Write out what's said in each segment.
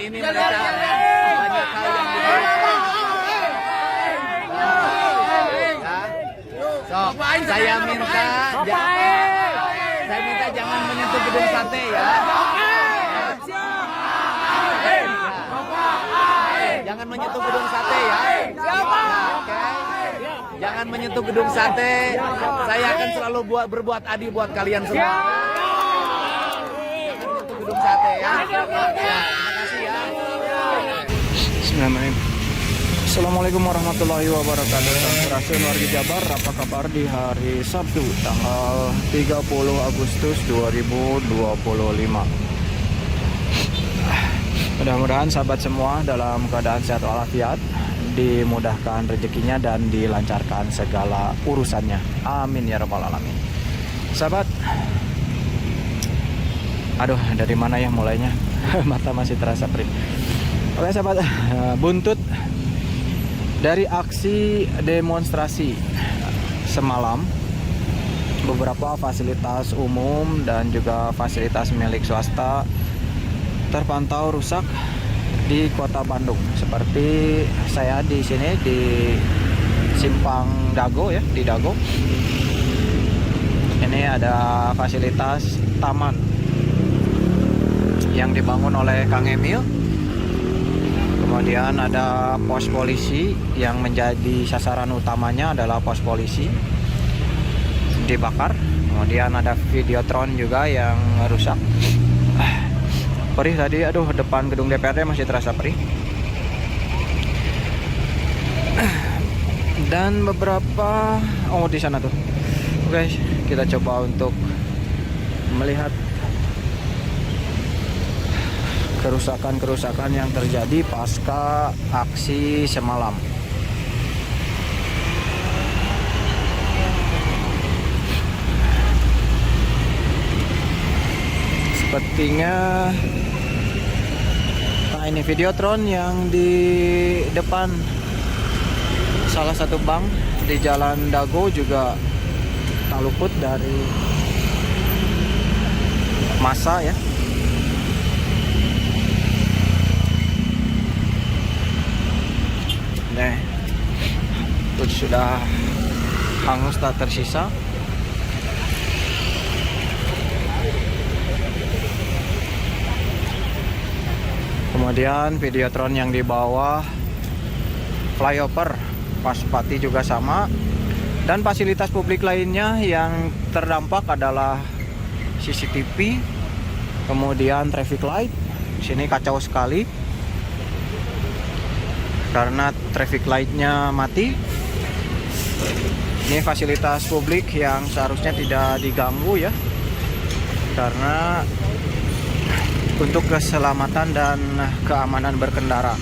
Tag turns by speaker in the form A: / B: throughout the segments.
A: ini mereka banyak hal yang diperlukan. So, saya minta jangan menyentuh gedung sate ya. Jangan menyentuh gedung sate ya. Jangan menyentuh gedung sate. Saya akan selalu berbuat adil buat kalian semua. Menyentuh gedung sate ya. Terima kasih ya.
B: Bismillahirrahmanirrahim. Assalamualaikum warahmatullahi wabarakatuh. Sampurasun warga Jabar, apa kabar di hari Sabtu tanggal 30 Agustus 2025. Mudah-mudahan sahabat semua dalam keadaan sehat walafiat, dimudahkan rezekinya dan dilancarkan segala urusannya. Amin ya rabbal alamin. Sahabat, aduh dari mana ya mulainya? Mata masih terasa perih. Oke sahabat, buntut dari aksi demonstrasi semalam, beberapa fasilitas umum dan juga fasilitas milik swasta terpantau rusak di Kota Bandung. Seperti saya di sini di Simpang Dago ya, di Dago. Ini ada fasilitas taman yang dibangun oleh Kang Emil. Kemudian ada pos polisi yang menjadi sasaran utamanya adalah pos polisi dibakar. Kemudian ada Videotron juga yang rusak. Perih tadi, aduh depan gedung DPRD masih terasa perih. Dan beberapa di sana tuh. Oke, kita coba untuk melihat kerusakan-kerusakan yang terjadi pasca aksi semalam. Sepertinya ini Videotron yang di depan salah satu bank di Jalan Dago juga tak luput dari massa ya. Sudah hangus tak tersisa. Kemudian Videotron yang di bawah flyover Paspati juga sama. Dan fasilitas publik lainnya yang terdampak adalah CCTV, kemudian traffic light. Di sini kacau sekali karena traffic lightnya mati. Ini fasilitas publik yang seharusnya tidak diganggu ya, karena untuk keselamatan dan keamanan berkendara.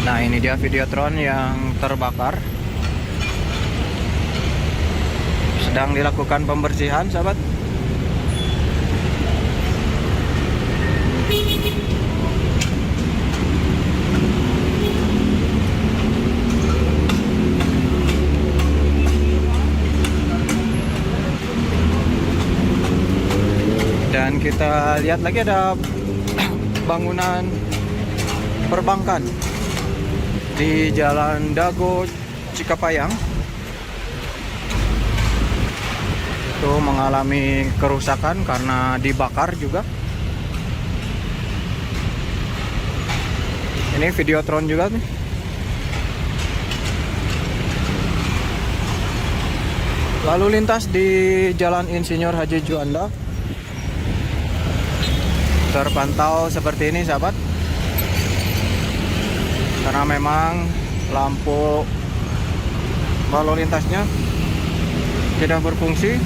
B: Nah ini dia Videotron yang terbakar. Sedang dilakukan pembersihan sahabat. Dan kita lihat lagi ada bangunan perbankan di Jalan Dago Cikapayang. Itu mengalami kerusakan karena dibakar juga. Ini Videotron juga nih. Lalu lintas di Jalan Insinyur Haji Juanda terpantau seperti ini sahabat, karena memang lampu lalu lintasnya tidak berfungsi.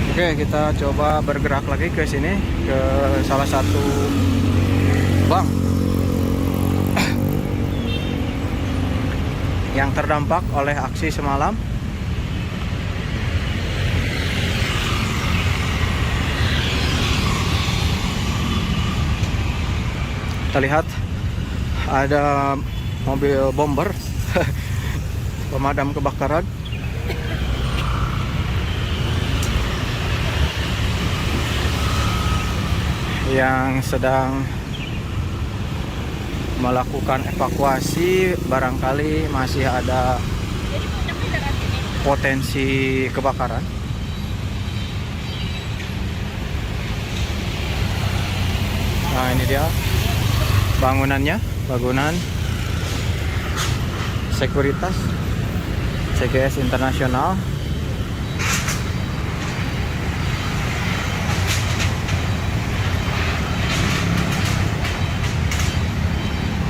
B: Oke, kita coba bergerak lagi ke sini, ke salah satu bank yang terdampak oleh aksi semalam. Terlihat ada mobil bomber pemadam kebakaran yang sedang melakukan evakuasi. Barangkali masih ada potensi kebakaran. Nah, ini dia bangunannya, bangunan sekuritas CGS Internasional.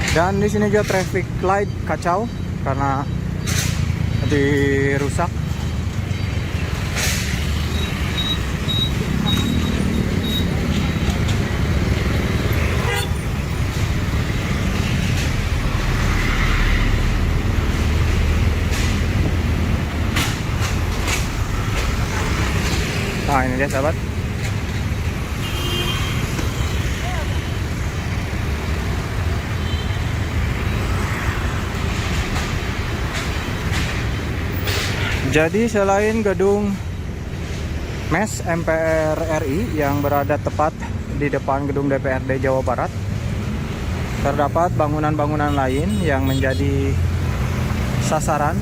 B: Dan di sini juga traffic light kacau karena dirusak. Nah, ini dia sahabat. Jadi selain gedung MES MPR RI yang berada tepat di depan gedung DPRD Jawa Barat, terdapat bangunan-bangunan lain yang menjadi sasaran.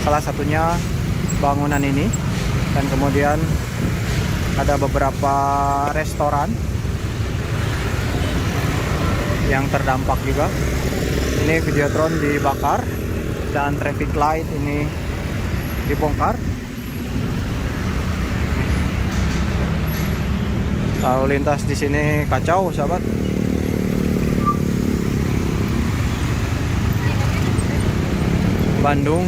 B: Salah satunya bangunan ini, dan kemudian ada beberapa restoran yang terdampak juga. Ini Videotron dibakar dan traffic light ini dibongkar. Lalu lintas di sini kacau, sahabat. Bandung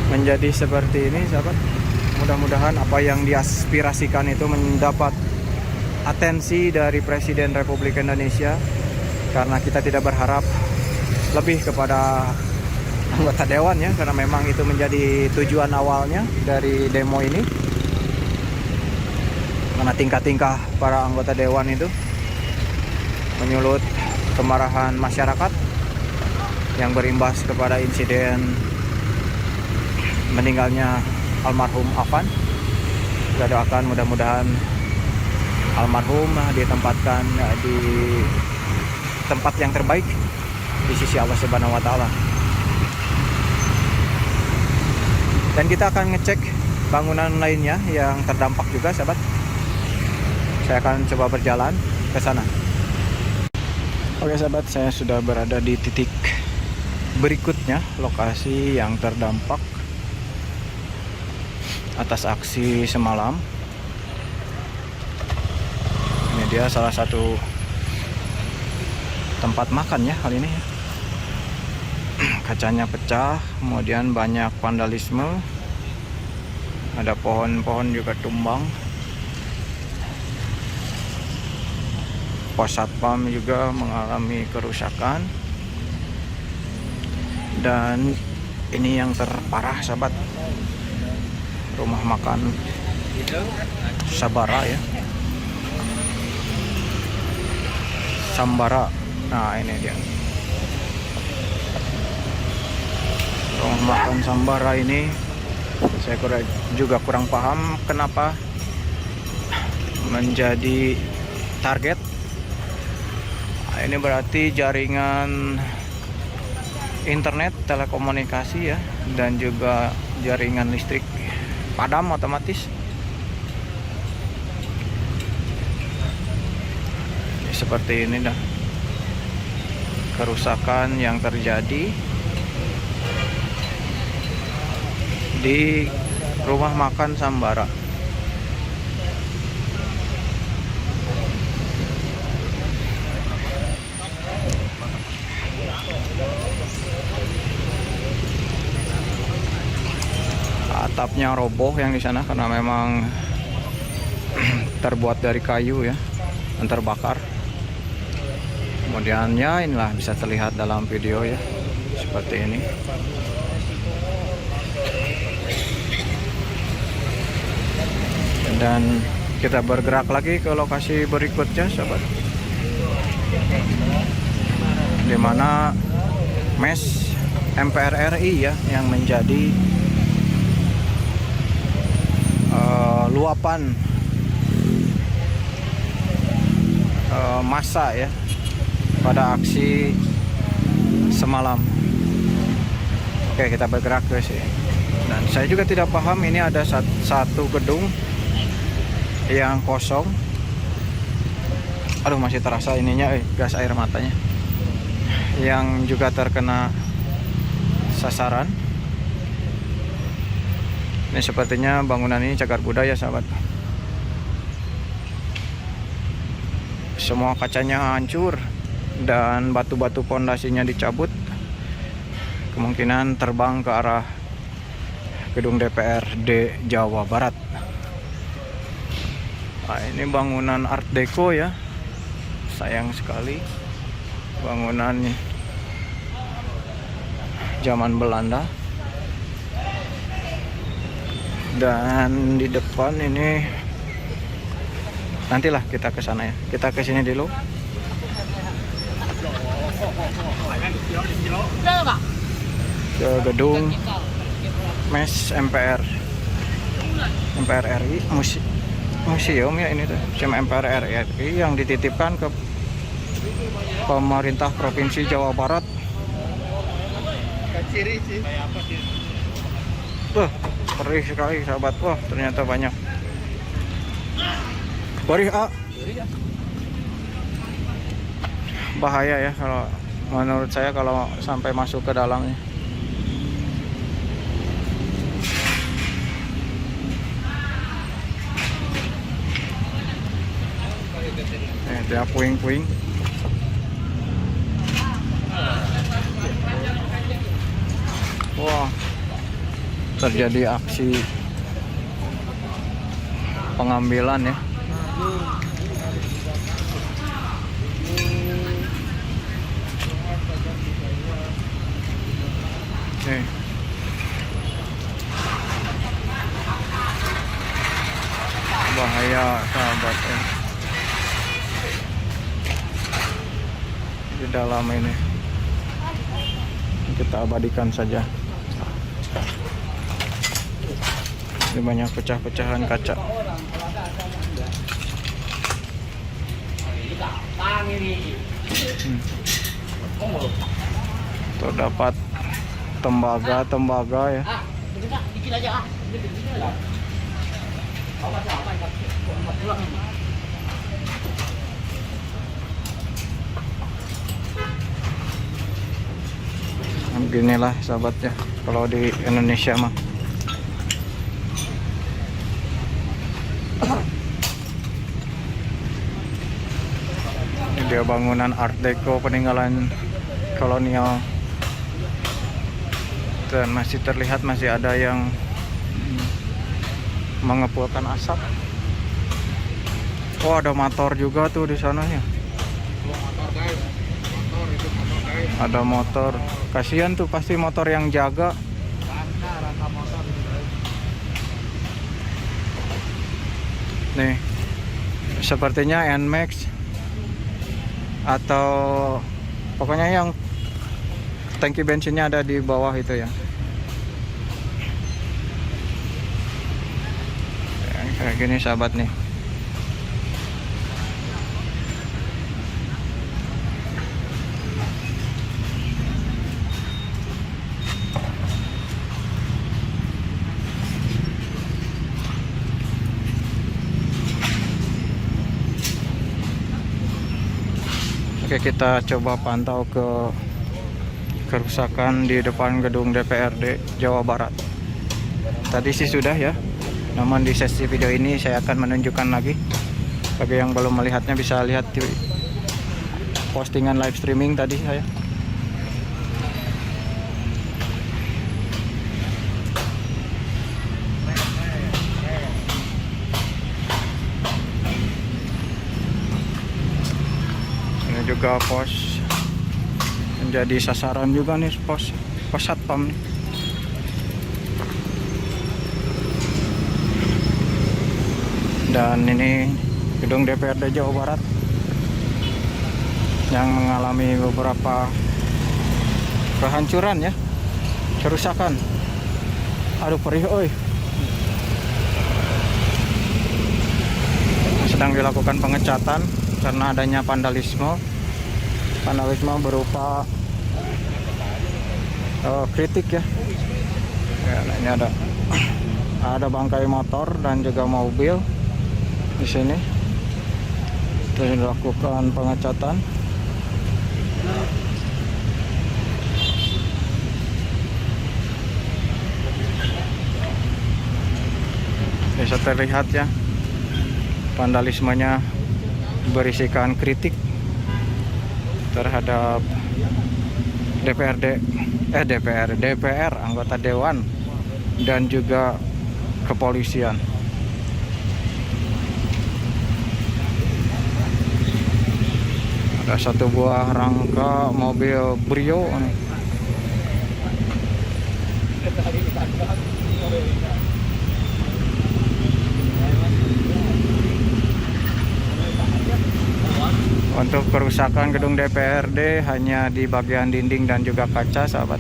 B: menjadi seperti ini, sahabat. Mudah-mudahan apa yang diaspirasikan itu mendapat atensi dari Presiden Republik Indonesia, karena kita tidak berharap lebih kepada anggota dewan ya, karena memang itu menjadi tujuan awalnya dari demo ini. Karena tingkah-tingkah para anggota dewan itu menyulut kemarahan masyarakat yang berimbas kepada insiden meninggalnya almarhum Afan. Kita doakan mudah-mudahan almarhum ditempatkan di tempat yang terbaik di sisi Allah Subhanahu wa Ta'ala. Dan kita akan ngecek bangunan lainnya yang terdampak juga, sahabat. Saya akan coba berjalan ke sana. Oke sahabat, saya sudah berada di titik berikutnya, lokasi yang terdampak atas aksi semalam. Ini dia salah satu tempat makan ya kali ini ya. Kacanya pecah, kemudian banyak vandalisme, ada pohon-pohon juga tumbang, pos satpam juga mengalami kerusakan. Dan ini yang terparah, sahabat, rumah makan Sabara ya, Sambara. Nah, ini dia rumah makan Sambara ini. Saya juga kurang paham kenapa menjadi target. Nah, ini berarti jaringan internet, telekomunikasi ya, dan juga jaringan listrik padam otomatis. Seperti ini dah kerusakan yang terjadi di rumah makan Sambara. Atapnya roboh yang di sana karena memang terbuat dari kayu ya, dan terbakar. Kemudian ya inilah bisa terlihat dalam video ya, seperti ini. Dan kita bergerak lagi ke lokasi berikutnya, sahabat, dimana MES MPR RI ya yang menjadi luapan massa ya pada aksi semalam. Oke, kita bergerak ke sini. Dan saya juga tidak paham, ini ada satu gedung yang kosong. Aduh, masih terasa ininya, gas air matanya, yang juga terkena sasaran. Ini sepertinya bangunan ini cagar budaya, sahabat. Semua kacanya hancur dan batu-batu pondasinya dicabut. Kemungkinan terbang ke arah gedung DPRD Jawa Barat. Nah, ini bangunan Art Deco ya. Sayang sekali, bangunan zaman Belanda. Dan di depan ini, nantilah kita ke sana ya. Kita ke sini dulu. Ke gedung MES MPR RI, museum ya ini tuh, museum MPR RI yang dititipkan ke pemerintah Provinsi Jawa Barat. Perih sekali, sahabat. Wah, ternyata banyak. Perih, bahaya ya kalau menurut saya kalau sampai masuk ke dalamnya. Dia puing-puing. Wah, terjadi aksi pengambilan ya. Oke. Bahaya, sahabat ya. Di dalam ini kita abadikan saja. Ini banyak pecah-pecahan kaca. Terdapat tembaga ya. Beginilah sahabatnya kalau di Indonesia mah. Ini dia bangunan Art Deco peninggalan kolonial. Dan masih terlihat masih ada yang mengepulkan asap. Oh, ada motor juga tuh di sananya. Ada motor. Kasihan tuh pasti motor yang jaga. Nih, sepertinya NMAX atau pokoknya yang tangki bensinnya ada di bawah itu ya. Kayak gini sahabat nih. Oke, kita coba pantau ke kerusakan di depan gedung DPRD Jawa Barat. Tadi sih sudah ya, namun di sesi video ini saya akan menunjukkan lagi. Bagi yang belum melihatnya bisa lihat di postingan live streaming tadi saya. Juga pos menjadi sasaran juga nih, pos satpam nih. Dan ini gedung DPRD Jawa Barat yang mengalami beberapa kehancuran ya, kerusakan. Aduh, perih oi. Sedang dilakukan pengecatan. karena adanya vandalisme. Vandalisme berupa kritik ya. Nah, ini ada bangkai motor dan juga mobil di sini. Terus dilakukan pengecatan. Bisa terlihat ya, vandalismenya berisikan kritik terhadap DPR, anggota dewan dan juga kepolisian. Ada satu buah rangka mobil Brio nih. Untuk kerusakan gedung DPRD hanya di bagian dinding dan juga kaca, sahabat.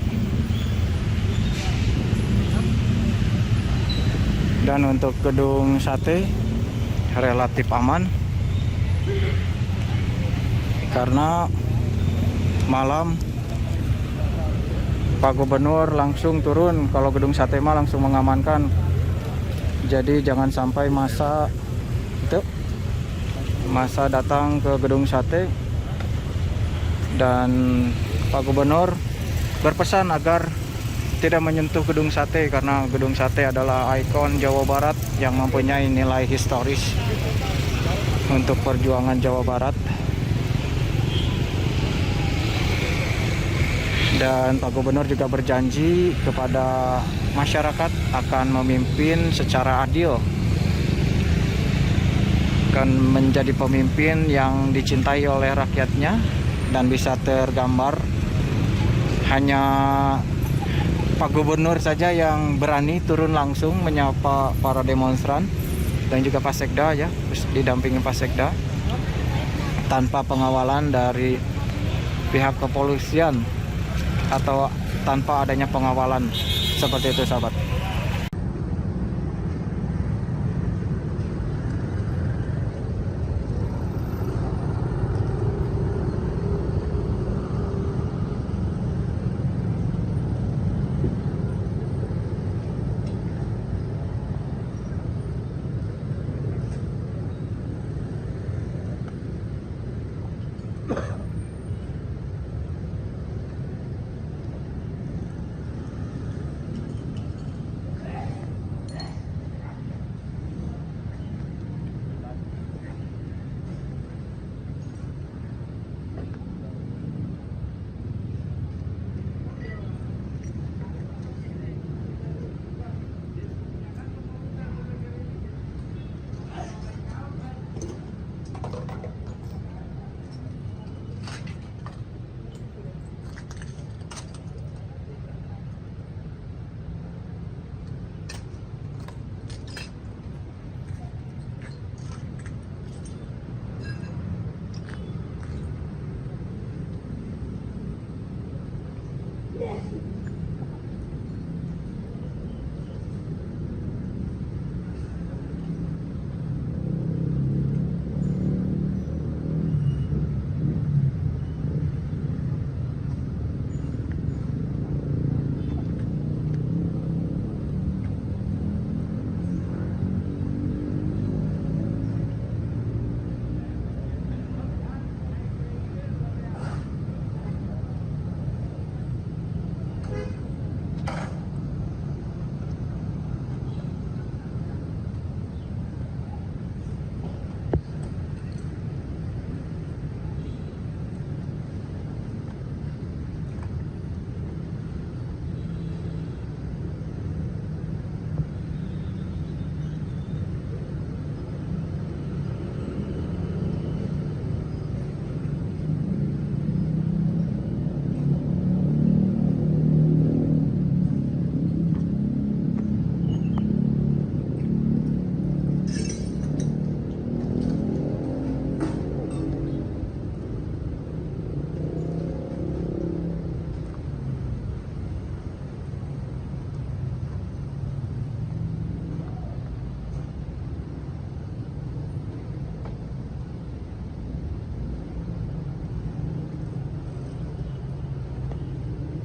B: Dan untuk gedung sate relatif aman karena malam Pak Gubernur langsung turun. Kalau gedung sate mah langsung mengamankan. Jadi jangan sampai massa datang ke gedung sate, dan Pak Gubernur berpesan agar tidak menyentuh gedung sate karena gedung sate adalah ikon Jawa Barat yang mempunyai nilai historis untuk perjuangan Jawa Barat. Dan Pak Gubernur juga berjanji kepada masyarakat akan memimpin secara adil, akan menjadi pemimpin yang dicintai oleh rakyatnya dan bisa tergambar. Hanya Pak Gubernur saja yang berani turun langsung menyapa para demonstran dan juga Pak Sekda ya, didampingi Pak Sekda, tanpa pengawalan dari pihak kepolisian atau tanpa adanya pengawalan seperti itu, sahabat.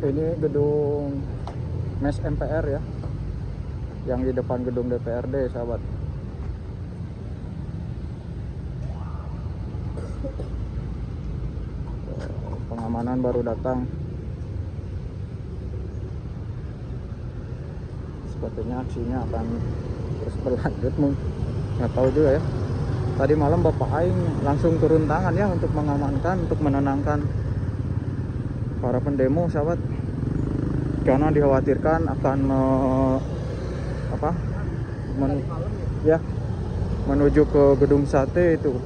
B: Ini gedung Mes MPR ya, yang di depan gedung DPRD sahabat. Pengamanan baru datang. Sepertinya aksinya akan terus berlanjut, nggak tahu juga ya. Tadi malam Bapak Aing langsung turun tangan ya untuk mengamankan, untuk menenangkan para pendemo sahabat, karena dikhawatirkan akan menuju ke gedung sate itu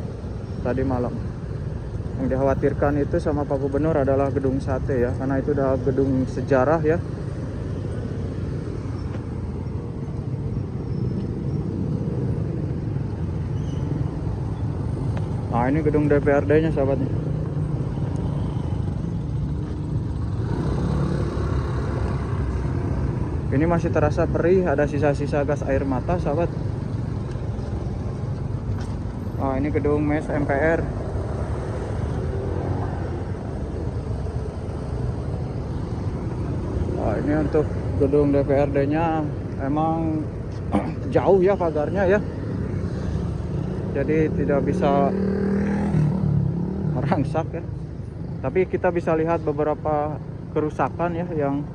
B: tadi malam. Yang dikhawatirkan itu sama Pak Gubernur adalah gedung sate ya, karena itu adalah gedung sejarah ya. Nah, ini gedung DPRD-nya sahabatnya. Ini masih terasa perih, ada sisa-sisa gas air mata sahabat. Nah, ini gedung Mes MPR. Nah, ini untuk gedung DPRD-nya emang jauh ya pagarnya ya. Jadi tidak bisa merangsak ya. Tapi kita bisa lihat beberapa kerusakan ya yang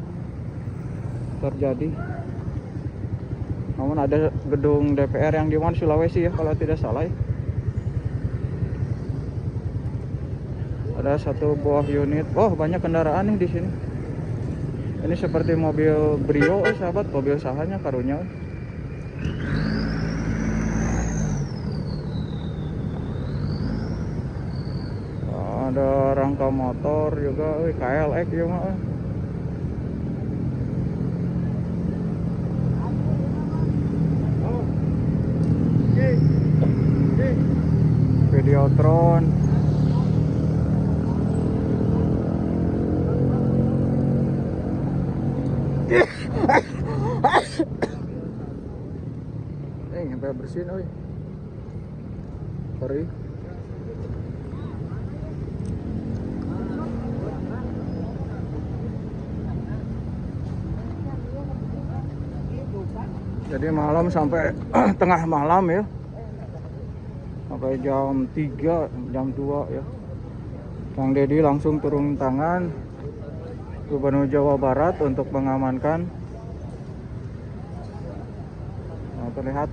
B: terjadi. Namun ada gedung DPR yang di mana Sulawesi ya kalau tidak salah ya. Ada satu buah unit. Oh, banyak kendaraan nih di sini. Ini seperti mobil Brio sahabat, mobil sahanya karunya. Ada rangka motor juga, KLX juga. Videotron. Sampai bersihin, oi. Sorry. Jadi malam sampai tengah malam ya, sampai jam 3, jam 2 ya, Kang Deddy langsung turun tangan Gubernur Jawa Barat untuk mengamankan. Nah, terlihat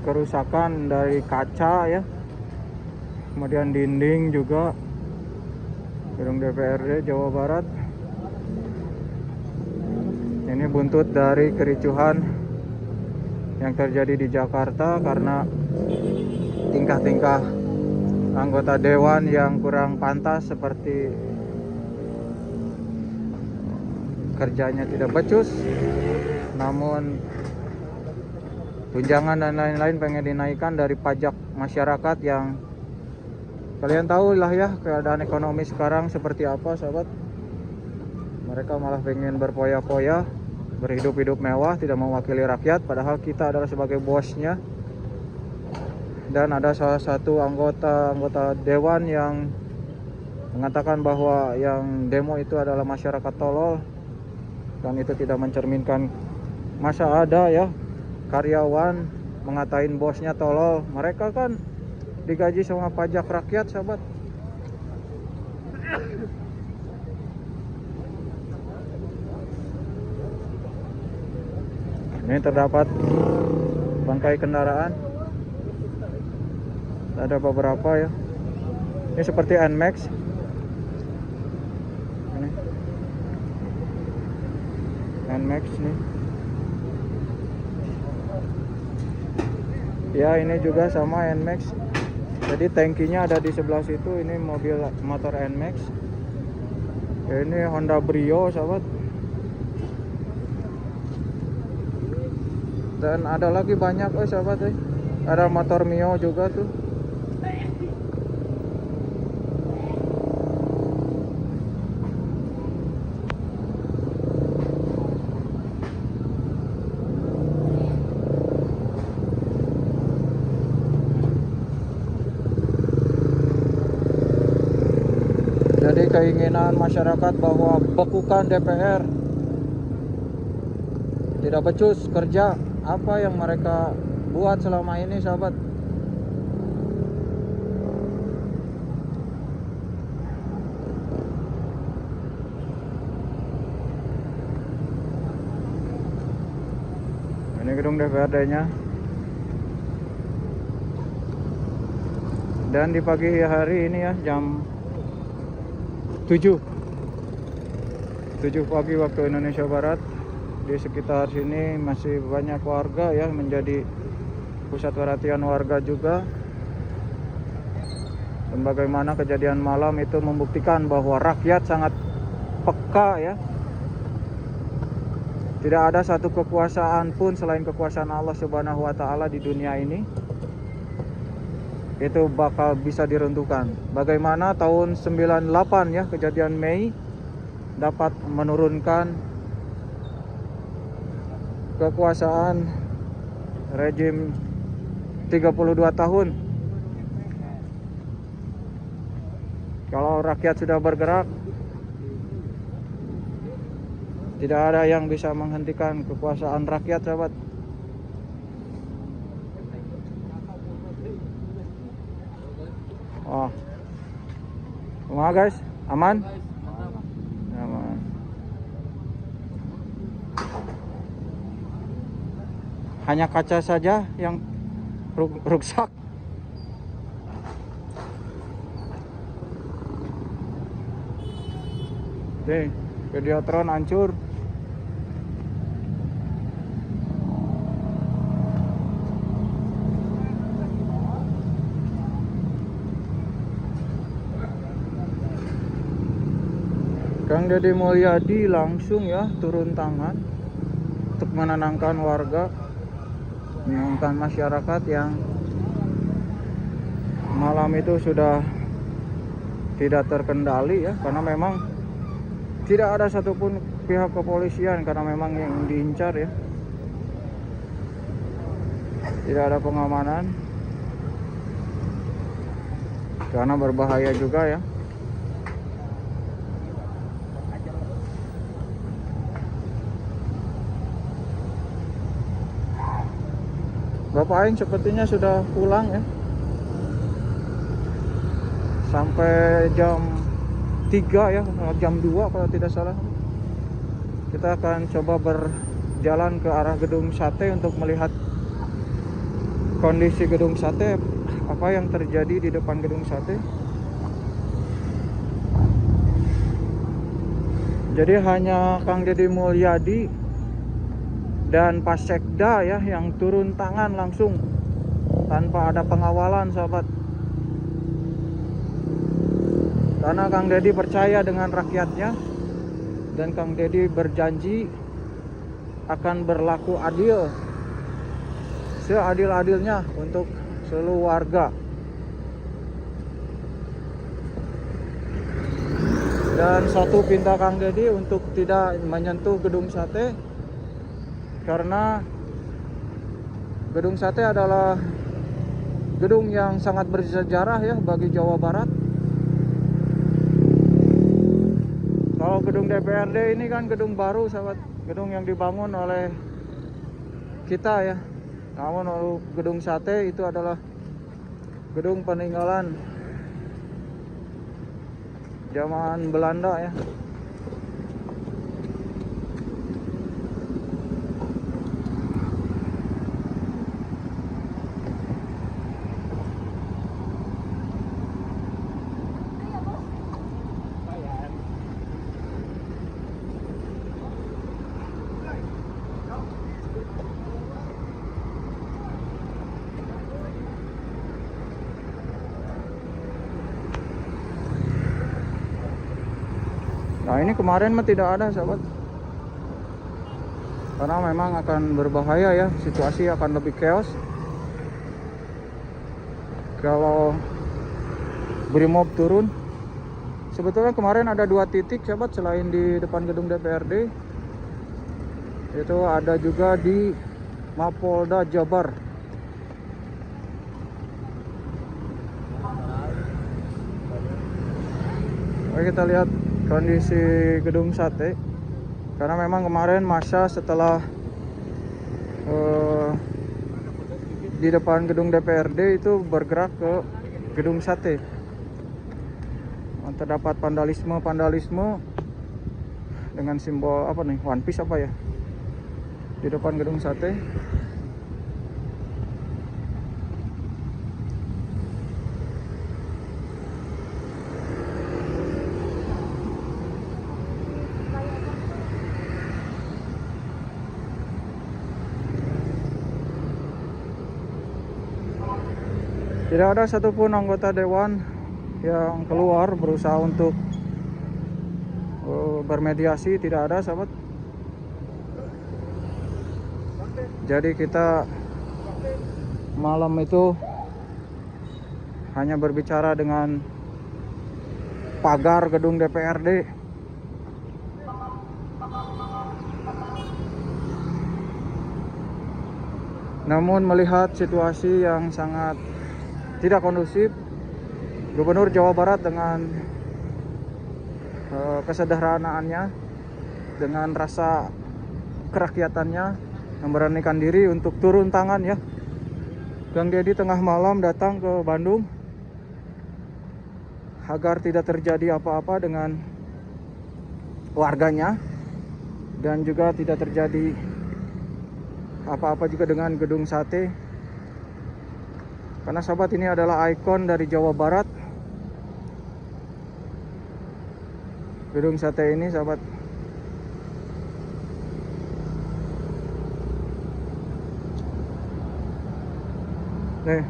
B: kerusakan dari kaca ya, kemudian dinding juga gedung DPRD Jawa Barat. Ini buntut dari kericuhan yang terjadi di Jakarta karena tingkah-tingkah anggota dewan yang kurang pantas, seperti kerjanya tidak becus, namun tunjangan dan lain-lain pengen dinaikkan dari pajak masyarakat yang kalian tahu lah ya keadaan ekonomi sekarang seperti apa sahabat. Mereka malah pengen berpoya-poya, berhidup-hidup mewah, tidak mewakili rakyat, padahal kita adalah sebagai bosnya. Dan ada salah satu anggota dewan yang mengatakan bahwa yang demo itu adalah masyarakat tolol, dan itu tidak mencerminkan. Masa ada ya karyawan mengatain bosnya tolol? Mereka kan digaji sama pajak rakyat sahabat. Ini terdapat bangkai kendaraan, ada beberapa ya. Ini seperti NMAX. Ini NMAX nih. Ya, ini juga sama NMAX. Jadi tankinya ada di sebelah situ. Ini mobil motor NMAX. Ini Honda Brio sahabat. Dan ada lagi banyak sahabat. Ada motor Mio juga tuh. Jadi keinginan masyarakat bahwa bekukan DPR, tidak becus kerja. Apa yang mereka buat selama ini, sahabat? Ini gedung DPRD-nya. Dan di pagi hari ini ya, jam 7 pagi waktu Indonesia Barat, di sekitar sini masih banyak warga ya, menjadi pusat perhatian warga juga. Dan bagaimana kejadian malam itu membuktikan bahwa rakyat sangat peka ya. Tidak ada satu kekuasaan pun selain kekuasaan Allah Subhanahu wa taala di dunia ini itu bakal bisa diruntuhkan. Bagaimana tahun 98 ya, kejadian Mei dapat menurunkan kekuasaan rejim 32 tahun. Kalau rakyat sudah bergerak, tidak ada yang bisa menghentikan kekuasaan rakyat, sahabat. Oh, kumaha guys? Aman? Aman. Hanya kaca saja yang rusak. Nih, Videotron hancur. Kang Deddy Mulyadi langsung ya turun tangan untuk menenangkan warga, menenangkan masyarakat yang malam itu sudah tidak terkendali ya, karena memang tidak ada satupun pihak kepolisian, karena memang yang diincar ya, tidak ada pengamanan karena berbahaya juga ya. Bapak Aing sepertinya sudah pulang ya. Sampai jam 3 ya, jam 2 kalau tidak salah. Kita akan coba berjalan ke arah gedung sate untuk melihat kondisi gedung sate, apa yang terjadi di depan gedung sate. Jadi hanya Kang Deddy Mulyadi dan Pak Sekda ya yang turun tangan langsung tanpa ada pengawalan, sahabat. Karena Kang Deddy percaya dengan rakyatnya, dan Kang Deddy berjanji akan berlaku adil, seadil-adilnya untuk seluruh warga. Dan satu pinta Kang Deddy untuk tidak menyentuh gedung sate, karena gedung sate adalah gedung yang sangat bersejarah ya bagi Jawa Barat. Kalau gedung DPRD ini kan gedung baru, sahabat, gedung yang dibangun oleh kita ya. Namun gedung sate itu adalah gedung peninggalan zaman Belanda ya. Nah ini kemarin mah tidak ada, sahabat, karena memang akan berbahaya ya, situasi akan lebih chaos kalau Brimob turun. Sebetulnya kemarin ada 2 titik, sahabat, selain di depan gedung DPRD, itu ada juga di Mapolda Jabar. Oke, kita lihat kondisi gedung sate. Karena memang kemarin masa setelah di depan gedung DPRD itu bergerak ke gedung sate. Terdapat vandalisme dengan simbol apa nih, One Piece apa ya, di depan gedung sate. Tidak ada satupun anggota dewan yang keluar berusaha untuk bermediasi, tidak ada, sahabat. Jadi kita malam itu hanya berbicara dengan pagar gedung DPRD. Namun melihat situasi yang sangat tidak kondusif, Gubernur Jawa Barat dengan kesederhanaannya, dengan rasa kerakyatannya, memberanikan diri untuk turun tangan ya. Kang Deddy tengah malam datang ke Bandung agar tidak terjadi apa-apa dengan warganya, dan juga tidak terjadi apa-apa juga dengan gedung sate. Karena sahabat, ini adalah ikon dari Jawa Barat, gedung sate ini, sahabat. Nih,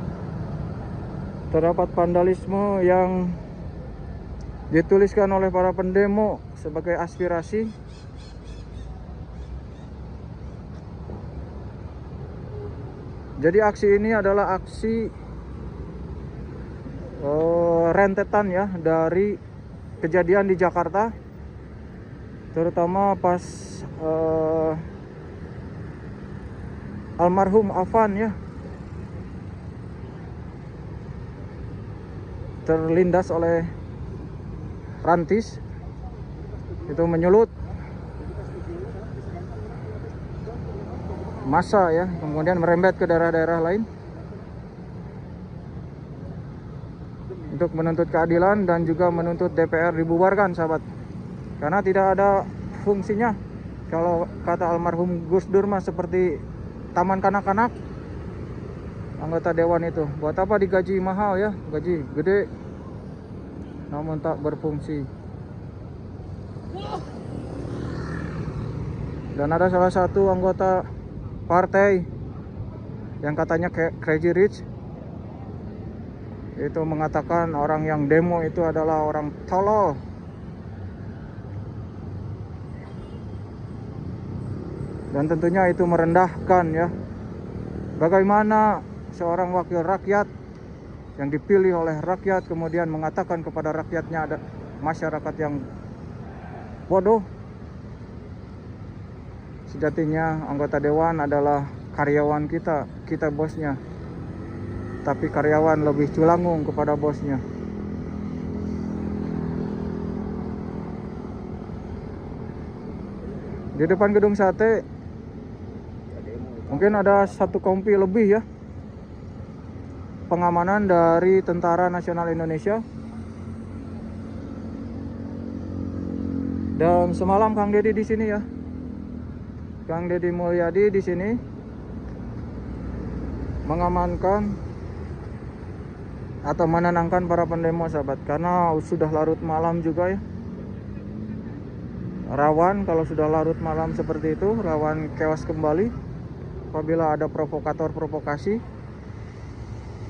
B: terdapat vandalisme yang dituliskan oleh para pendemo sebagai aspirasi. Jadi aksi ini adalah aksi rentetan ya dari kejadian di Jakarta, terutama pas almarhum Afan ya terlindas oleh rantis, itu menyulut massa ya, kemudian merembet ke daerah-daerah lain untuk menuntut keadilan dan juga menuntut DPR dibubarkan, sahabat. Karena tidak ada fungsinya. Kalau kata almarhum Gus Dur mah seperti taman kanak-kanak anggota dewan itu. Buat apa digaji mahal ya, gaji gede namun tak berfungsi. Dan ada salah satu anggota partai yang katanya Crazy Rich itu mengatakan orang yang demo itu adalah orang tolol. Dan tentunya itu merendahkan ya. Bagaimana seorang wakil rakyat yang dipilih oleh rakyat kemudian mengatakan kepada rakyatnya ada masyarakat yang bodoh. Sejatinya anggota dewan adalah karyawan kita bosnya. Tapi karyawan lebih culangung kepada bosnya. Di depan gedung sate mungkin ada 1 kompi lebih ya pengamanan dari Tentara Nasional Indonesia. Dan semalam Kang Deddy di sini ya, Kang Deddy Mulyadi di sini mengamankan atau menenangkan para pendemo, sahabat. Karena sudah larut malam juga ya, rawan kalau sudah larut malam seperti itu, rawan chaos kembali apabila ada provokator provokasi.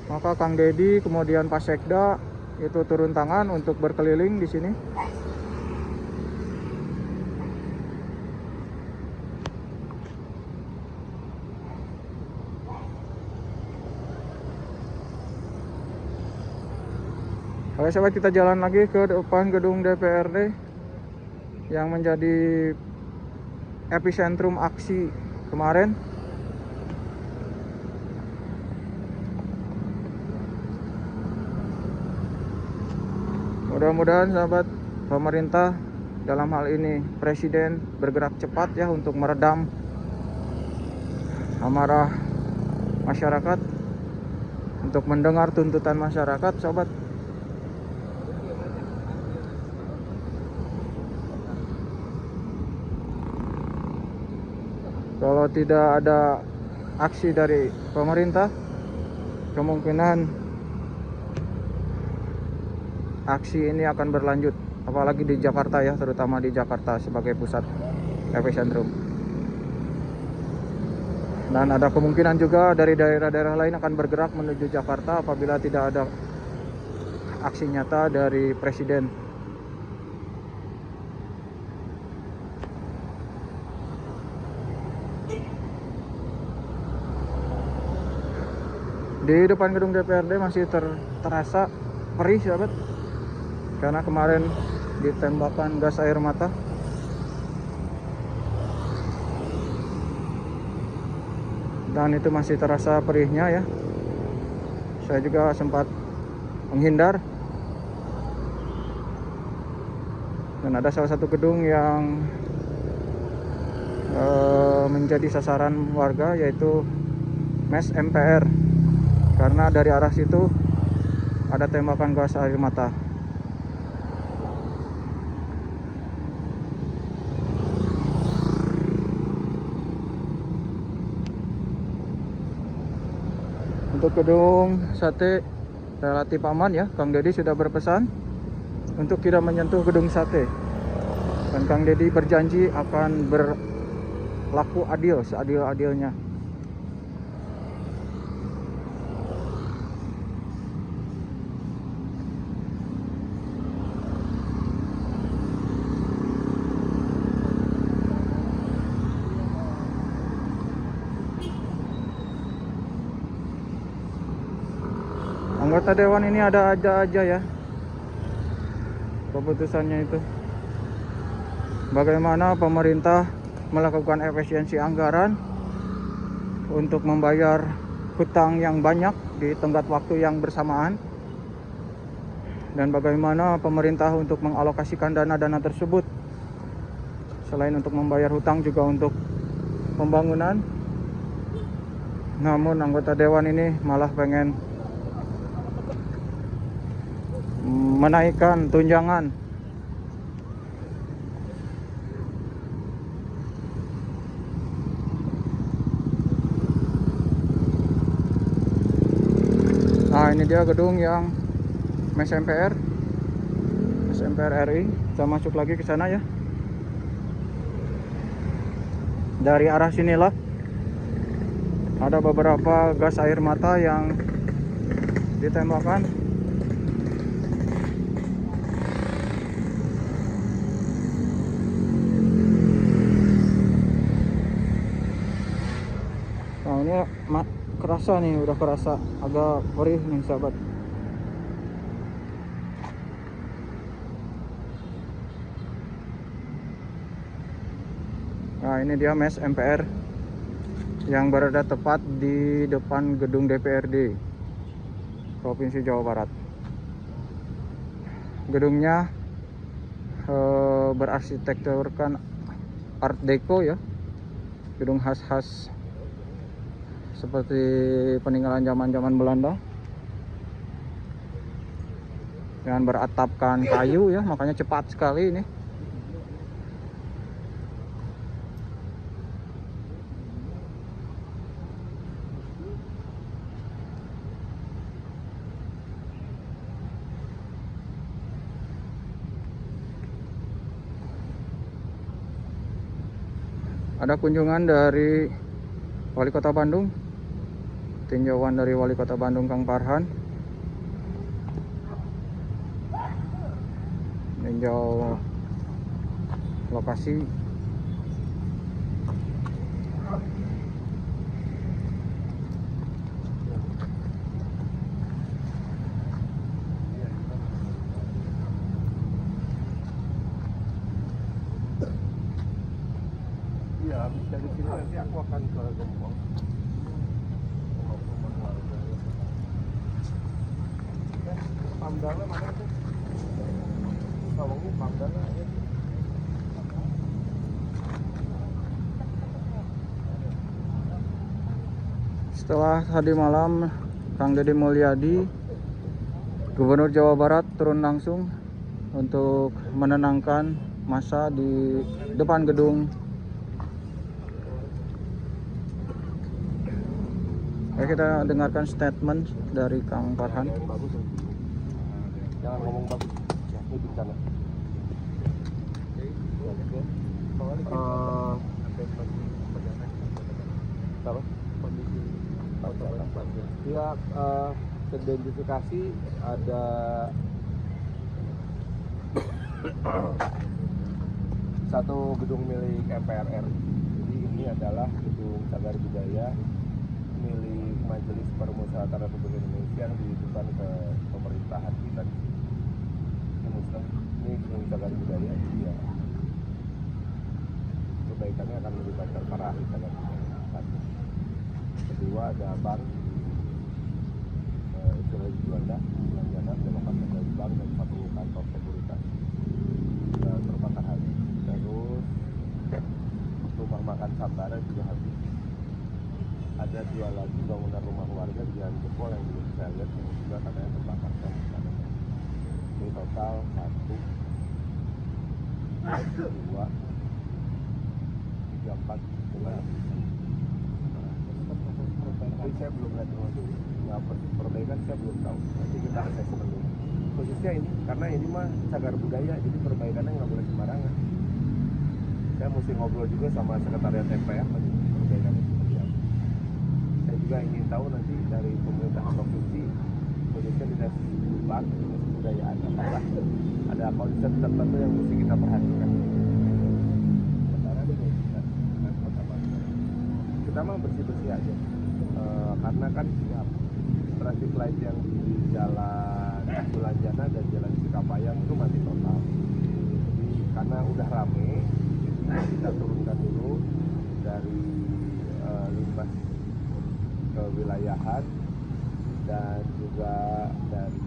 B: Maka Kang Deddy kemudian Pak Sekda itu turun tangan untuk berkeliling di sini. Oke sahabat, kita jalan lagi ke depan gedung DPRD yang menjadi epicentrum aksi kemarin. Mudah-mudahan sahabat pemerintah dalam hal ini presiden bergerak cepat ya untuk meredam amarah masyarakat, untuk mendengar tuntutan masyarakat, sobat. Kalau tidak ada aksi dari pemerintah, kemungkinan aksi ini akan berlanjut, apalagi di Jakarta ya, terutama di Jakarta sebagai pusat epicentrum. Dan ada kemungkinan juga dari daerah-daerah lain akan bergerak menuju Jakarta apabila tidak ada aksi nyata dari presiden. Di depan gedung DPRD masih terasa perih, sahabat, karena kemarin ditembakkan gas air mata. Dan itu masih terasa perihnya ya. Saya juga sempat menghindar. Dan ada salah satu gedung yang menjadi sasaran warga, yaitu MES MPR. Karena dari arah situ ada tembakan gas air mata. Untuk gedung sate relatif aman ya. Kang Deddy sudah berpesan untuk tidak menyentuh gedung sate. Dan Kang Deddy berjanji akan berlaku adil, seadil-adilnya. Anggota dewan ini ada aja ya keputusannya itu. Bagaimana pemerintah melakukan efisiensi anggaran untuk membayar hutang yang banyak di tenggat waktu yang bersamaan, dan bagaimana pemerintah untuk mengalokasikan dana-dana tersebut selain untuk membayar hutang juga untuk pembangunan. Namun anggota dewan ini malah pengen menaikkan tunjangan. Nah, ini dia gedung yang MES MPR RI. Kita masuk lagi ke sana ya. Dari arah sinilah ada beberapa gas air mata yang ditembakkan. Nah, ini kerasa nih, udah kerasa agak perih nih, sahabat. Nah, ini dia MES MPR yang berada tepat di depan gedung DPRD Provinsi Jawa Barat. Gedungnya berarsitekturkan Art Deco ya. Gedung khas-khas seperti peninggalan zaman-zaman Belanda, dengan beratapkan kayu ya, makanya cepat sekali ini. Ada kunjungan dari Wali Kota Bandung, tinjauan dari Wali Kota Bandung Kang Farhan, meninjau lokasi.
C: Iya, dari sini nanti aku akan ke Gembong. Pandangnya mana tuh? Sawangnya
B: Setelah tadi malam Kang Deddy Mulyadi, Gubernur Jawa Barat, turun langsung untuk menenangkan massa di depan gedung. Oke, kita dengarkan statement dari Kang Farhan.
C: Jangan ngomong bagus, ini bencana. Ya, teridentifikasi ada satu gedung milik MPR RI. Jadi ini adalah gedung Cagar Budaya milik Majelis Permusyawaratan Republik Indonesia yang ditujukan ke pemerintahan kita. Ini gedung Cagar Budaya, jadi ya perbaikannya akan melibatkan para ahli cagar budaya. Satu. Kedua, ada bank Sulawesi Juanda, Lanjana, lokasi dari bank dan satu kantor sekuritas terbakar habis. Terus rumah makan Sambara juga habis. Ada 2 lagi bangunan rumah warga di Jalan Jepol yang belum saya lihat, yang juga katanya terbakar. Ini total 1, 2, 3, 4, 5. Tapi saya belum lihat rumah dulu. Perbaikan saya belum tahu. Nanti kita assessment dulu. Khususnya ini, karena ini mah cagar budaya, jadi perbaikannya nggak boleh sembarangan. Saya mesti ngobrol juga sama sekretariat MPR nanti perbaikannya seperti apa. Saya juga ingin tahu nanti dari pemerintah provinsi, khususnya dinas bank, dinas kebudayaan, apakah ada konsep tertentu yang mesti kita perhatikan. Sementara di kota Bandung, kita mah bersih-bersih aja. Karena kan traffic light yang di jalan Sulanjana dan jalan Cikapayang itu mati total. Jadi karena udah rame, jadi kita turunkan dulu dari lintas kewilayahan dan juga dari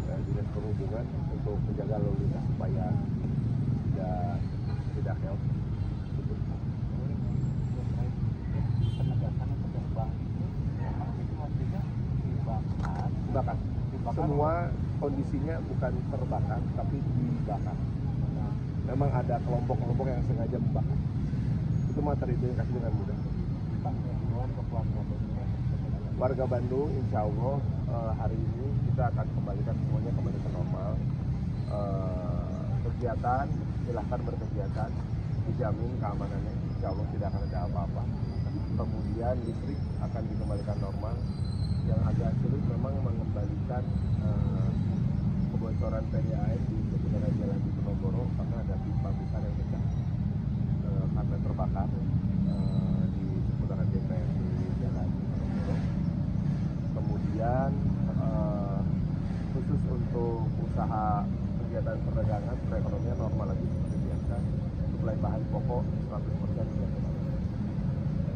C: dinas perhubungan untuk menjaga lalu lintas supaya tidak chaos. Dibakar. Semua kondisinya bukan terbakar tapi dibakar. Memang ada kelompok-kelompok yang sengaja membakar. Itu mah teridentifikasi dengan mudah. Warga Bandung, insya Allah hari ini kita akan kembalikan semuanya kembali ke normal. Kegiatan silahkan berkegiatan, dijamin keamanannya. Insya Allah tidak akan ada apa-apa. Kemudian listrik akan dikembalikan normal. Yang agak sulit memang mengembalikan kebocoran PDAM di seputaran Jalan Diponegoro karena ada pipa besar yang pecah karena terbakar di seputaran DPR di Jalan Diponegoro. Kemudian khusus untuk usaha kegiatan perdagangan perekonomian normal lagi seperti biasa, suplai bahan pokok 100%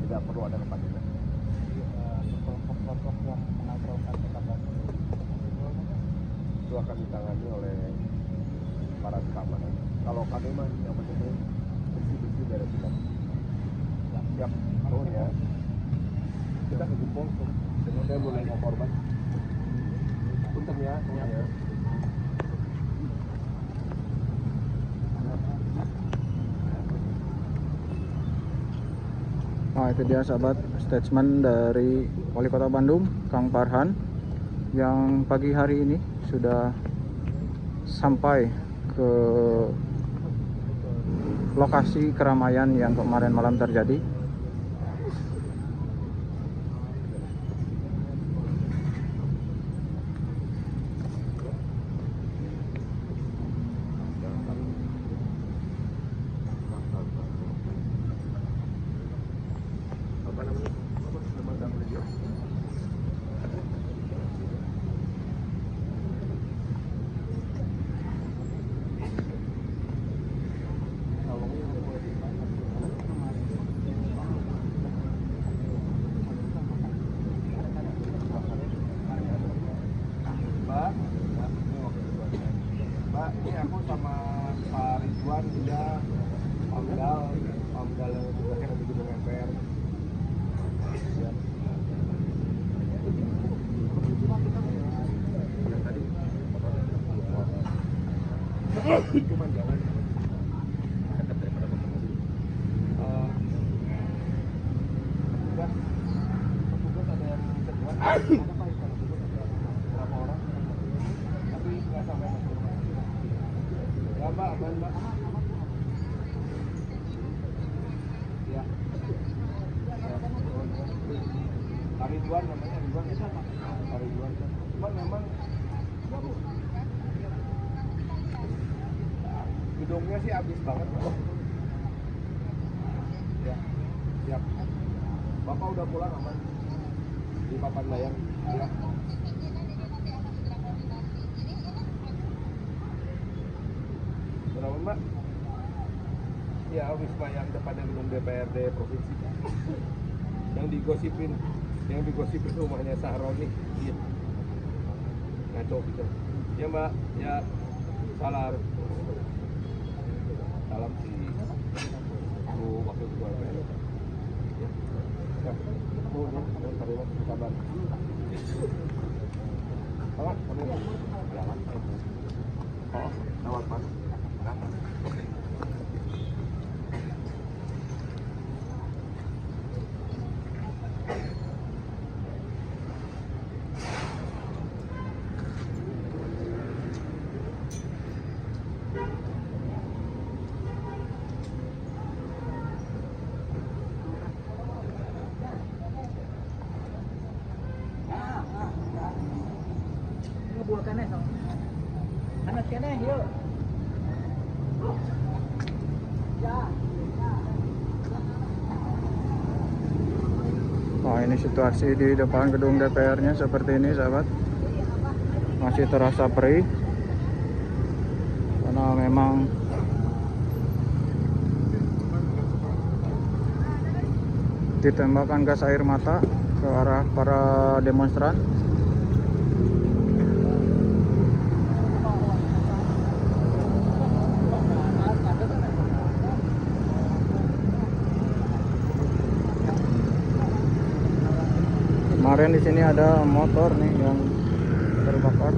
C: tidak perlu ada kepanikan. Kelompok yang mengagalkan kota Bandung itu akan ditangani oleh para keamanan. Kalau kami mah yang penting bersih-bersih dari kita. Siap tahun ya. Kita ke Jepol, saya mulai mau korban. Punten ya.
B: Nah, itu dia sahabat statement dari Wali Kota Bandung, Kang Farhan, yang pagi hari ini sudah sampai ke lokasi keramaian yang kemarin malam terjadi.
C: Mbak, ini aku sama Cuman jangan dekat daripada mobil. Petugas ada yang kedua. Ada Pak, kalau petugas ada berapa orang? Tapi nggak sampai masuk rumah. Ya Mbak, aman Mbak. Ya. Ridwan namanya, Ridwan ya. Ridwan. Cuman memang gedungnya sih habis banget. Ya, siap. Bapak udah pulang aman di papan layang. Ya. Berapa Mbak? Ya, Wisma yang depannya gedung DPRD provinsi. Yang digosipin rumahnya Sahroni. Iya. Ngaco gitu. Ya Mbak, ya salam. Salam si Bu Wakil Ketua RPR. Ya. Ya. Bu, terima kasih kabar. Pak, kami jalan. Oh, lewat mana? Oke.
D: Buah kaneh so. Anak kaneh yuk.
B: Nah, ini situasi di depan gedung DPR-nya seperti ini, sahabat. Masih terasa perih karena memang ditembakkan gas air mata ke arah para demonstran. Kemarin di sini ada motor nih yang terbakar.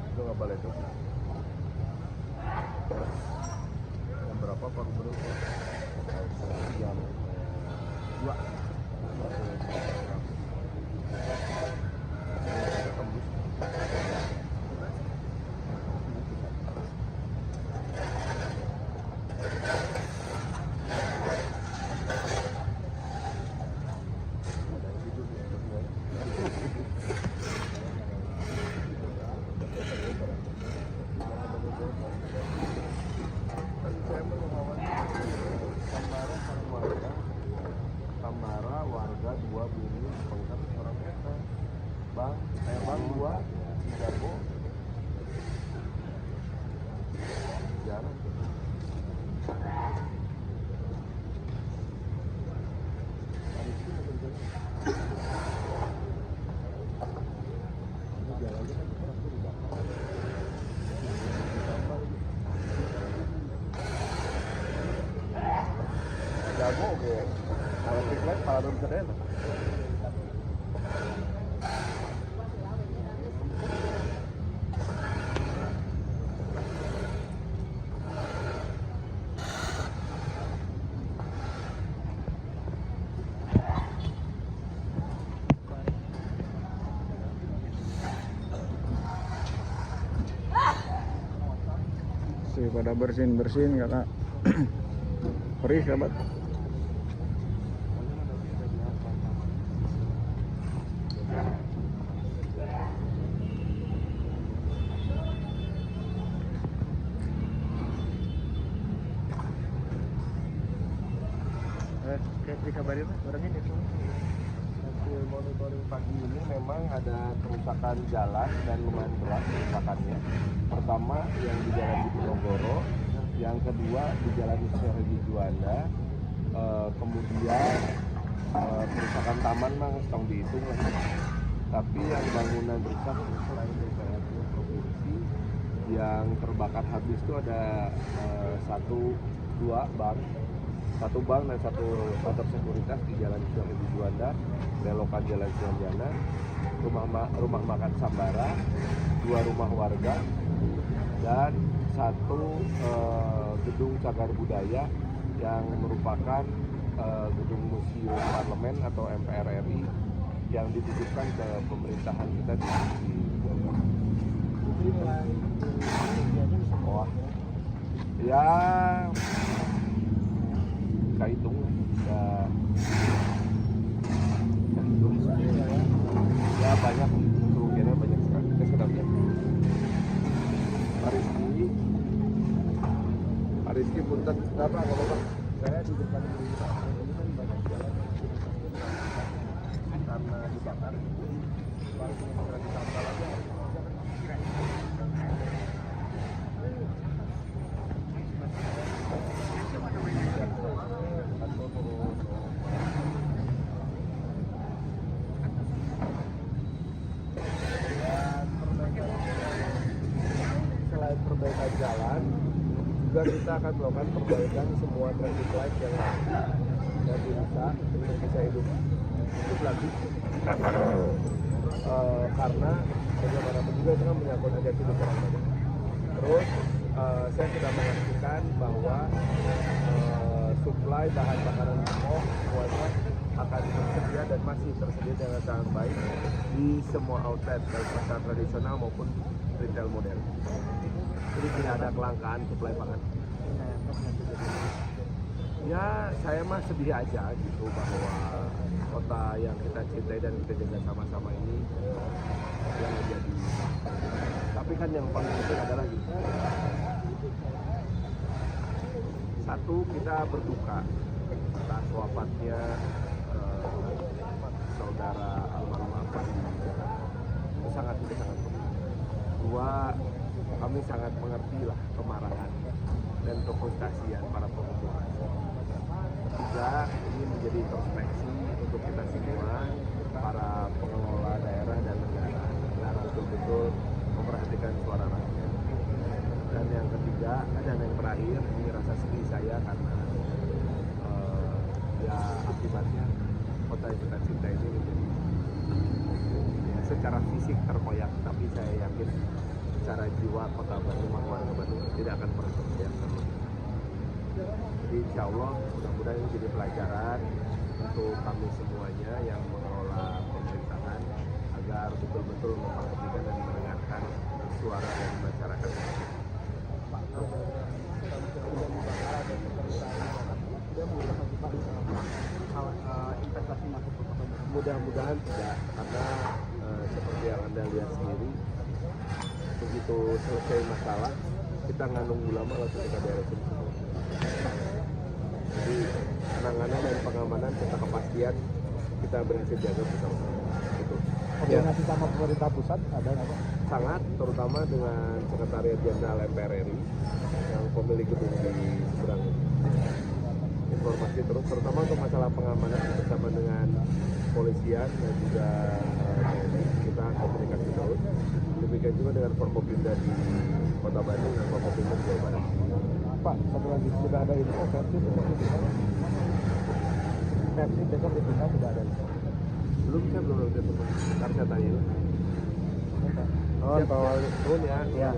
C: Itu nggak boleh tuh. Jam berapa baru berubah? Jam 2. Tembus. Tambara warga 2 bumi pengkan orang eta. Bang, bang 2 jago. Jarang. Jago oke. Kalau pikir para belum keren.
B: Pada bersin kakak. Perih sahabat.
C: Kayak dikabarin orang ini hasil monitoring pagi ini memang ada kerusakan jalan dan lumayan berat kerusakannya. Pertama yang di Jalan Diponegoro, yang kedua di Jalan Syahrini Juanda, kemudian kerusakan taman mah setong dihitung lah. Tapi yang bangunan rusak selain DPRD provinsi yang terbakar habis itu ada 1 bank dan 1 kantor sekuritas di Jalan Syahrini Juanda, belokan Jalan Juanda, rumah makan Sambara, 2 rumah warga, dan 1 gedung cagar budaya yang merupakan gedung museum parlemen atau MPR RI yang dititipkan ke pemerintahan kita di Wah, ya hitung ya banyak kerugiannya banyak sekali. Kita sudah lihat Pak Rizky punten kenapa nggak apa-apa, saya di depan ini kan banyak jalan karena dibakar karena ditambal aja. Selain perbaikan jalan, juga kita akan melakukan perbaikan semua traffic light yang rusak untuk bisa hidup lagi. Karena bagaimanapun juga itu kan menyangkut hajat hidup orang banyak. Terus saya sudah memastikan bahwa suplai bahan makanan pokok semuanya akan tersedia dan masih tersedia dengan sangat baik di semua outlet, baik pasar tradisional maupun retail modern. Jadi tidak ada kelangkaan suplai pangan. Ya saya mah sedih aja gitu bahwa kota yang kita cintai dan kita jaga sama-sama ini yang menjadi. Tapi kan yang paling penting adalah gitu. Satu, kita berduka atas wafatnya saudara almarhum Afandi. Itu sangat penting. Dua, kami sangat mengerti lah kemarahan dan kefrustasian para pengunjung. Ketiga, ini menjadi introspeksi untuk kita semua, para pengelola daerah dan negara, agar betul-betul memperhatikan suara rakyat. Dan yang ketiga, dan yang terakhir, ini rasa sedih saya karena ya akibatnya kota yang kita cinta ini menjadi secara fisik terkoyak, tapi saya yakin secara jiwa kota Bandung, warga Bandung tidak akan pernah terkoyak. Jadi insya Allah mudah-mudahan ini jadi pelajaran untuk kami semuanya yang mengelola pemerintahan agar betul-betul memperhatikan dan mendengarkan suara dari masyarakat.
D: Investasi masuk ke kota Bandung.
C: Mudah-mudahan tidak, karena seperti yang Anda lihat sendiri, begitu selesai masalah kita nggak nunggu lama, langsung kita beresin semua. Jadi penanganan dan pengamanan serta kepastian kita berhasil jaga bersama-sama. Gitu.
D: Koordinasi sama pemerintah pusat ada nggak Pak?
C: Sangat, terutama dengan Sekretariat Jenderal MPR RI yang pemilik gedung di seberang. Informasi terus, terutama untuk masalah pengamanan bersama dengan polisian dan juga TNI, kita komunikasi terus. Demikian juga dengan Forkopimda di Kota Bandung dan Forkopimda di Jawa Barat.
D: Pak, satu lagi sudah ada info versi besok di Pinang. Versi besok di Pinang sudah ada info.
C: Belum, saya belum lihat semua. Ntar saya tanya.
D: Oh,
C: Siap, turun ya.
D: Iya.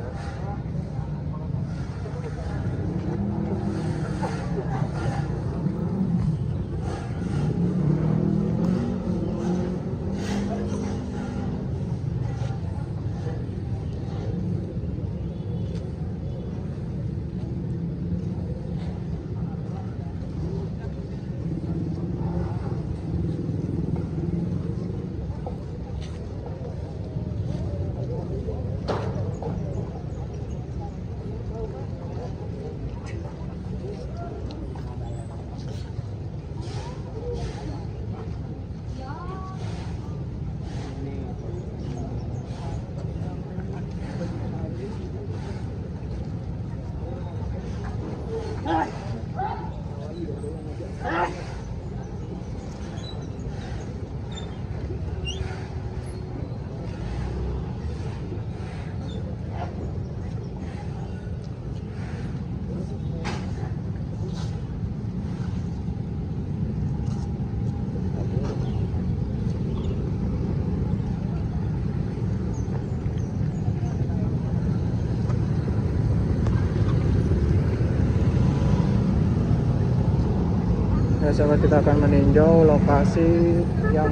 B: Ya sahabat, kita akan meninjau lokasi yang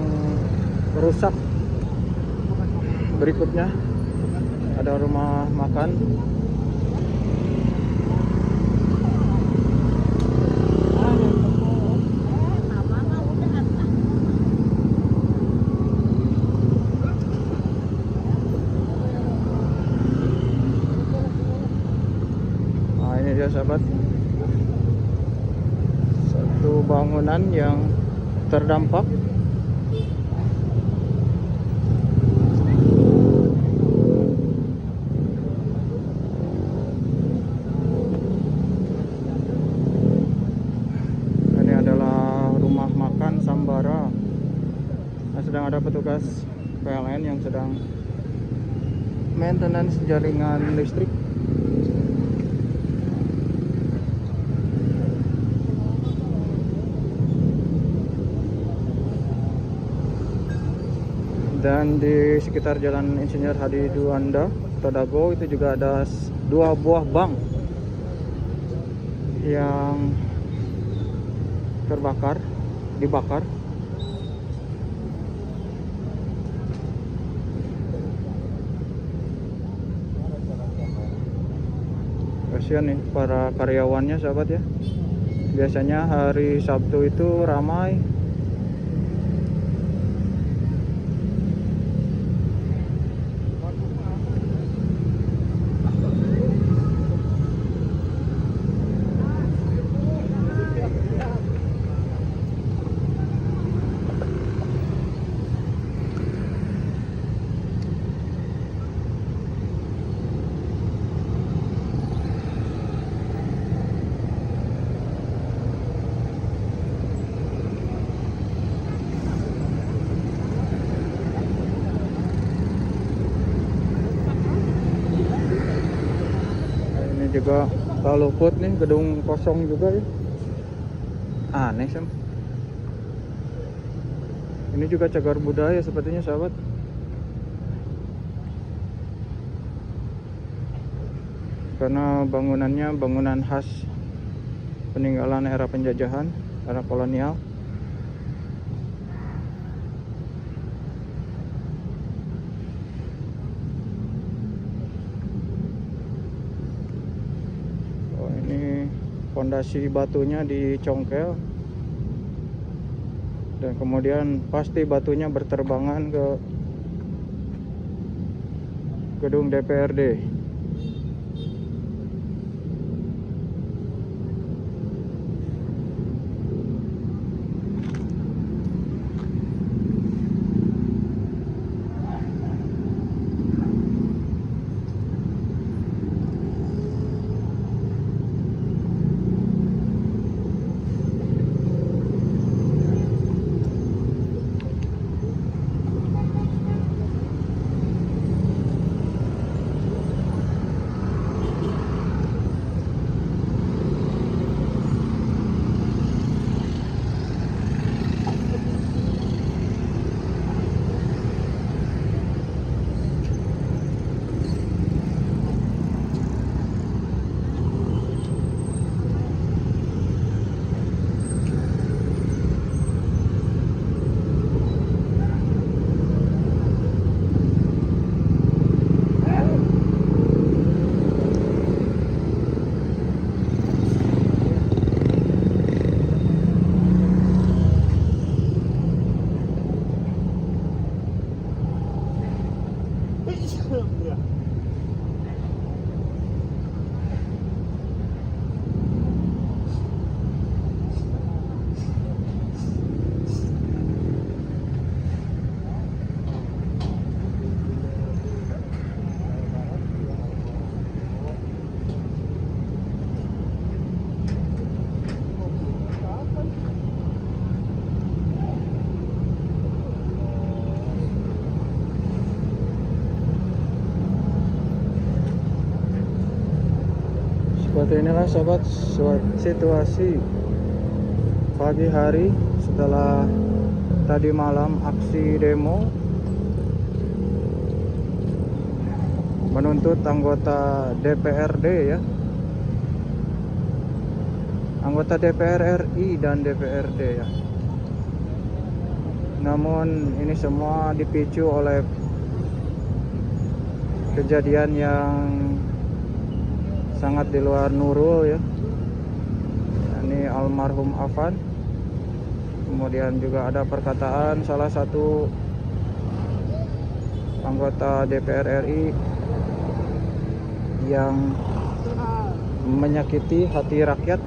B: rusak. Berikutnya ada rumah makan. Nah ini dia sahabat, satu bangunan yang terdampak. Ini adalah rumah makan Sambara. Nah, sedang ada petugas PLN yang sedang maintenance jaringan listrik. Dan di sekitar Jalan Insinyur Hadi Juanda, Kota Dago, itu juga ada 2 buah bank yang dibakar. Kasihan nih para karyawannya sahabat ya. Biasanya hari Sabtu itu ramai. Juga Taluput nih, gedung kosong juga ya. Aneh sih. Ini juga cagar budaya sepertinya sahabat. karena bangunannya bangunan khas peninggalan era penjajahan, era kolonial. Oh, ini fondasi batunya dicongkel dan kemudian pasti batunya berterbangan ke gedung DPRD. Seperti inilah sobat situasi pagi hari setelah tadi malam aksi demo menuntut anggota DPRD ya, anggota DPR RI dan DPRD ya. Namun ini semua dipicu oleh kejadian yang sangat di luar nurul ya. Ini almarhum Afan. Kemudian juga ada perkataan salah satu anggota DPR RI yang menyakiti hati rakyat.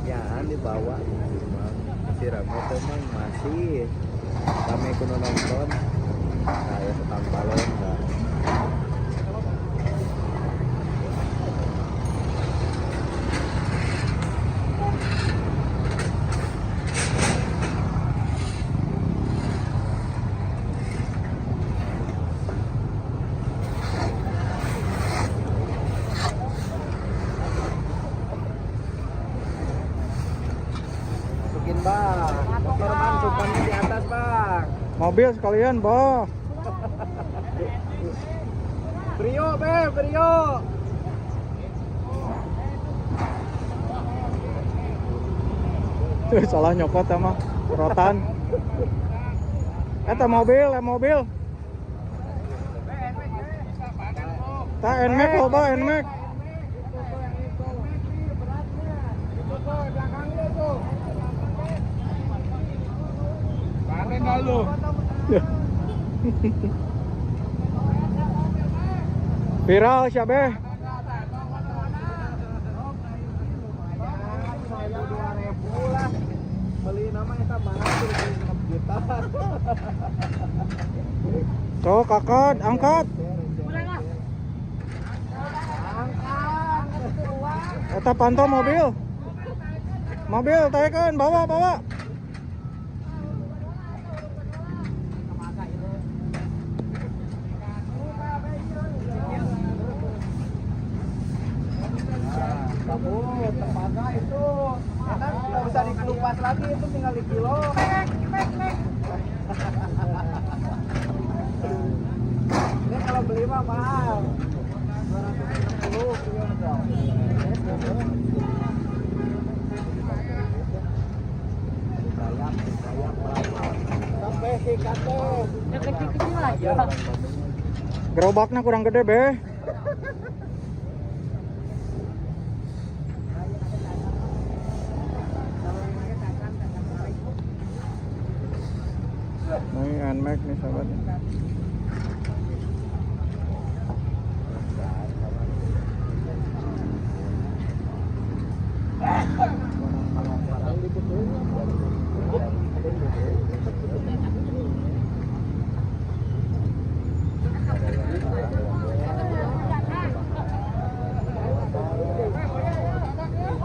C: Ya, dibawa masih rame teman, masih kami kuno nonton. Saya tukang balon enggak. Masukin bang, motor bang, supannya di atas bang.
B: Mobil sekalian, Boh.
C: Brio, Brio.
B: Tuh, salah nyokot sama rotan. Eta mobil, mobil. Tak NMAX loba NMAX. Viral siapa?
C: Beli nama eta mahal 6 juta.
B: Sok kakak angkat. Eta pantau mobil. Mobil taekeun bawa.
C: Kamu tempatnya itu enak, nggak usah dikelupas lagi, itu tinggal di kilo. Ini kalau beli mah mahal. 260 kilo dong. Sampai sikate.
D: Yang kecil-kecil aja.
B: Gerobaknya kurang gede, Be. Ini NMAX nih sahabat.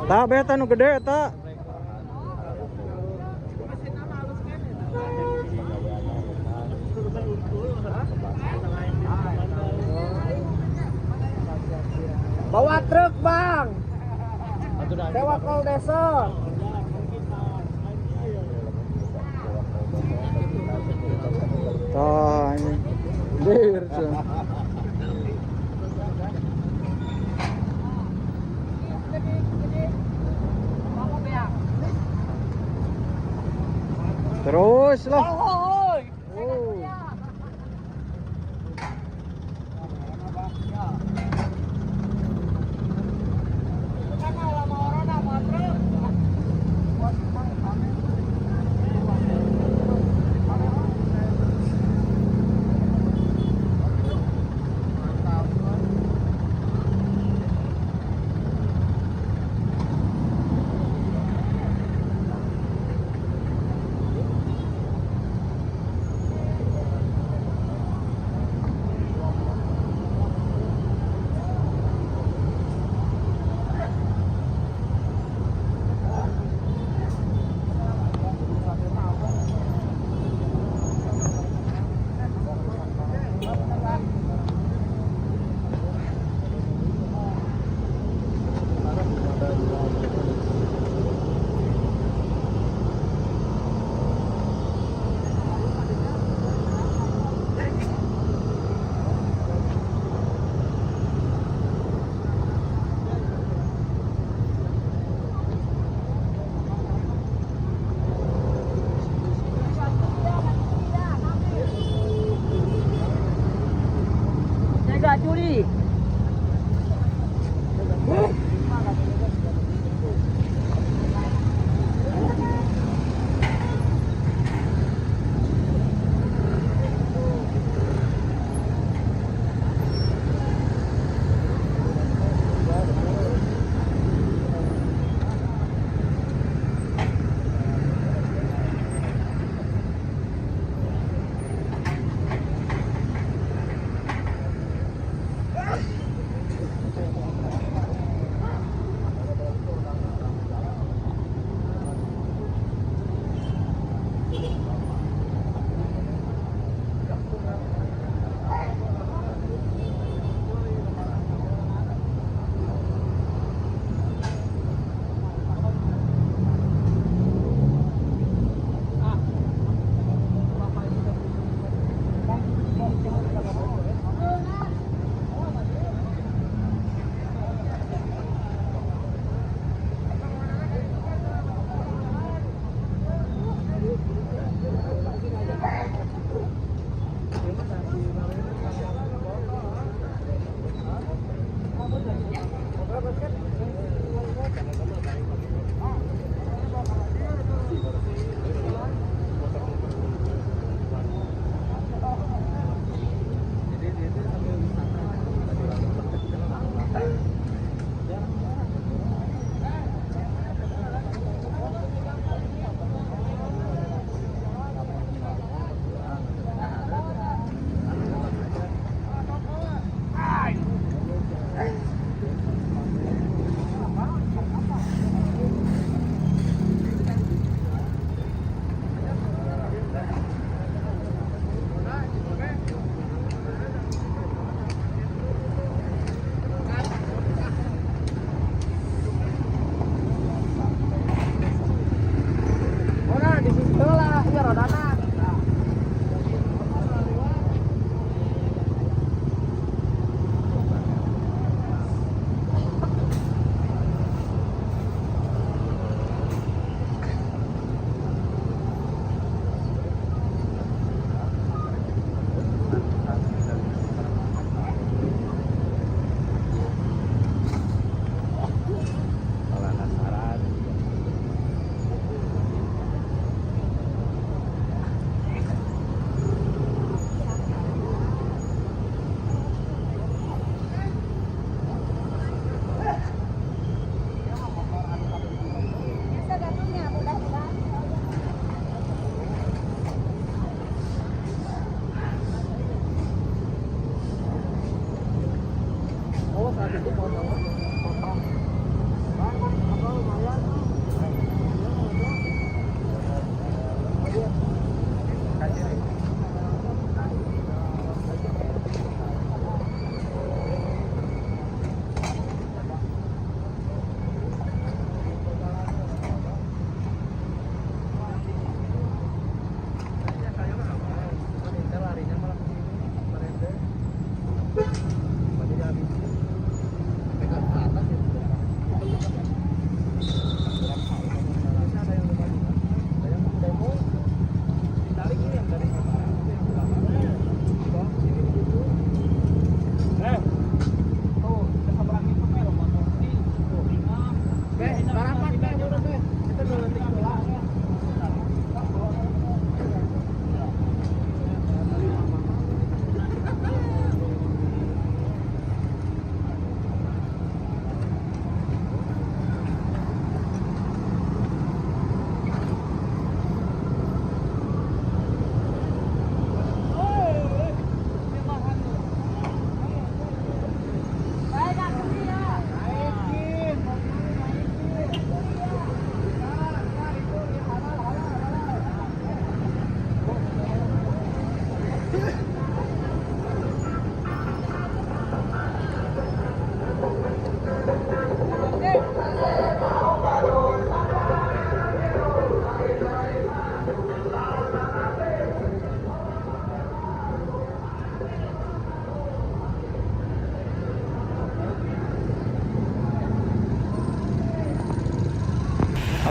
B: Tak beta nu gede tak.
C: Bawa truk bang, sewa kol desa.
B: Tah ini. Dir. Terus lah.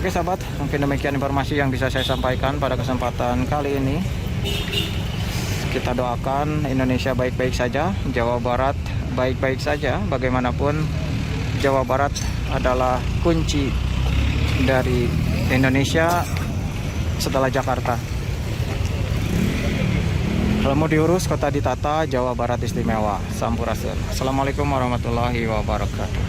B: Oke sahabat, mungkin demikian informasi yang bisa saya sampaikan pada kesempatan kali ini. Kita doakan Indonesia baik-baik saja, Jawa Barat baik-baik saja. Bagaimanapun Jawa Barat adalah kunci dari Indonesia setelah Jakarta. Kalau mau diurus, kota ditata, Jawa Barat istimewa. Sampurasun. Assalamualaikum warahmatullahi wabarakatuh.